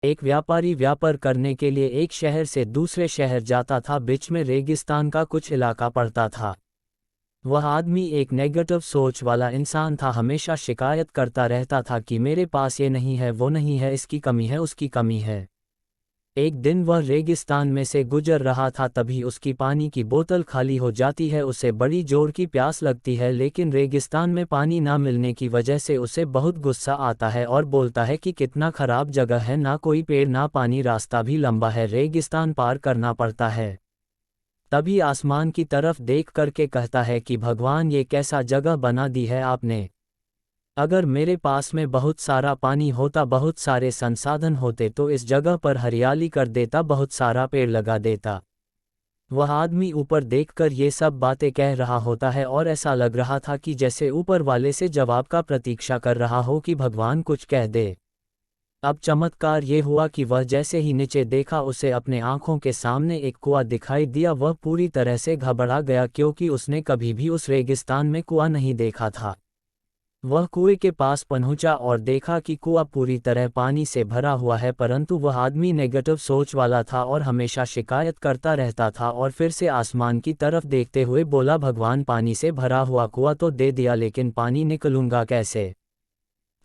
एक व्यापारी व्यापार करने के लिए एक शहर से दूसरे शहर जाता था। बीच में रेगिस्तान का कुछ इलाका पड़ता था। वह आदमी एक नेगेटिव सोच वाला इंसान था। हमेशा शिकायत करता रहता था कि मेरे पास ये नहीं है, वो नहीं है, इसकी कमी है, उसकी कमी है। एक दिन वह रेगिस्तान में से गुजर रहा था, तभी उसकी पानी की बोतल खाली हो जाती है। उसे बड़ी जोर की प्यास लगती है, लेकिन रेगिस्तान में पानी ना मिलने की वजह से उसे बहुत गुस्सा आता है और बोलता है कि कितना खराब जगह है, ना कोई पेड़ ना पानी, रास्ता भी लंबा है, रेगिस्तान पार करना पड़ता है। तभी आसमान की तरफ देख करके कहता है कि भगवान, ये कैसा जगह बना दी है आपने। अगर मेरे पास में बहुत सारा पानी होता, बहुत सारे संसाधन होते, तो इस जगह पर हरियाली कर देता, बहुत सारा पेड़ लगा देता। वह आदमी ऊपर देखकर ये सब बातें कह रहा होता है और ऐसा लग रहा था कि जैसे ऊपर वाले से जवाब का प्रतीक्षा कर रहा हो कि भगवान कुछ कह दे। अब चमत्कार ये हुआ कि वह जैसे ही नीचे देखा, उसे अपने आंखों के सामने एक कुआं दिखाई दिया। वह पूरी तरह से घबरा गया, क्योंकि उसने कभी भी उस रेगिस्तान में कुआं नहीं देखा था। वह कुएं के पास पहुंचा और देखा कि कुआं पूरी तरह पानी से भरा हुआ है, परंतु वह आदमी नेगेटिव सोच वाला था और हमेशा शिकायत करता रहता था। और फिर से आसमान की तरफ देखते हुए बोला, भगवान, पानी से भरा हुआ कुआं तो दे दिया, लेकिन पानी निकलूंगा कैसे।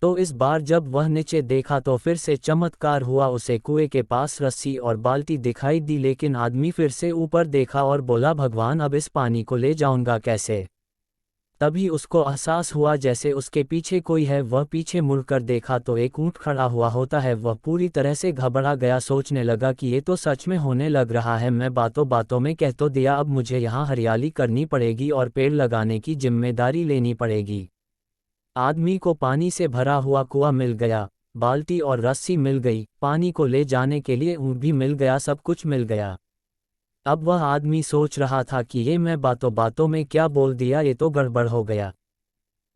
तो इस बार जब वह नीचे देखा तो फिर से चमत्कार हुआ। उसे कुएं के पास रस्सी और बाल्टी दिखाई दी, लेकिन आदमी फिर से ऊपर देखा और बोला, भगवान, अब इस पानी को ले जाऊंगा कैसे। तभी उसको एहसास हुआ जैसे उसके पीछे कोई है। वह पीछे मुड़कर देखा तो एक ऊंट खड़ा हुआ होता है। वह पूरी तरह से घबरा गया, सोचने लगा कि ये तो सच में होने लग रहा है। मैं बातों बातों में कह तो दिया, अब मुझे यहाँ हरियाली करनी पड़ेगी और पेड़ लगाने की जिम्मेदारी लेनी पड़ेगी। आदमी को पानी से भरा हुआ कुआं मिल गया, बाल्टी और रस्सी मिल गई, पानी को ले जाने के लिए ऊंट भी मिल गया, सब कुछ मिल गया। अब वह आदमी सोच रहा था कि ये मैं बातों बातों में क्या बोल दिया, ये तो गड़बड़ हो गया।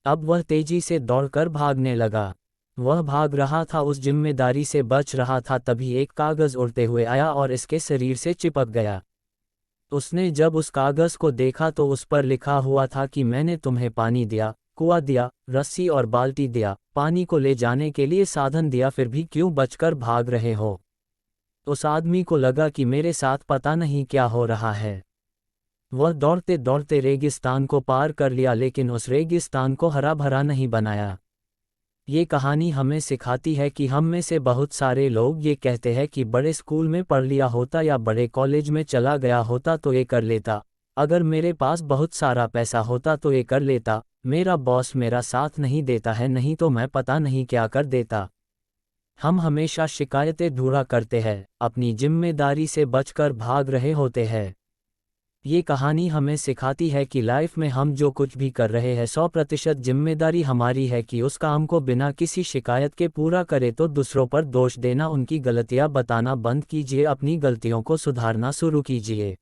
अब वह तेजी से दौड़कर भागने लगा। वह भाग रहा था, उस जिम्मेदारी से बच रहा था। तभी एक कागज उड़ते हुए आया और इसके शरीर से चिपक गया। उसने जब उस कागज को देखा तो उस पर लिखा हुआ था कि मैंने तुम्हें पानी दिया, कुआं दिया, रस्सी और बाल्टी दिया, पानी को ले जाने के लिए साधन दिया, फिर भी क्यों बचकर भाग रहे हो। उस आदमी को लगा कि मेरे साथ पता नहीं क्या हो रहा है। वह दौड़ते दौड़ते रेगिस्तान को पार कर लिया, लेकिन उस रेगिस्तान को हरा भरा नहीं बनाया। ये कहानी हमें सिखाती है कि हम में से बहुत सारे लोग ये कहते हैं कि बड़े स्कूल में पढ़ लिया होता या बड़े कॉलेज में चला गया होता तो ये कर लेता, अगर मेरे पास बहुत सारा पैसा होता तो ये कर लेता, मेरा बॉस मेरा साथ नहीं देता है, नहीं तो मैं पता नहीं क्या कर देता। हम हमेशा शिकायतें ढूंढा करते हैं, अपनी जिम्मेदारी से बचकर भाग रहे होते हैं। ये कहानी हमें सिखाती है कि लाइफ में हम जो कुछ भी कर रहे हैं 100% जिम्मेदारी हमारी है कि उस काम को बिना किसी शिकायत के पूरा करें। तो दूसरों पर दोष देना, उनकी गलतियां बताना बंद कीजिए, अपनी गलतियों को सुधारना शुरू कीजिए।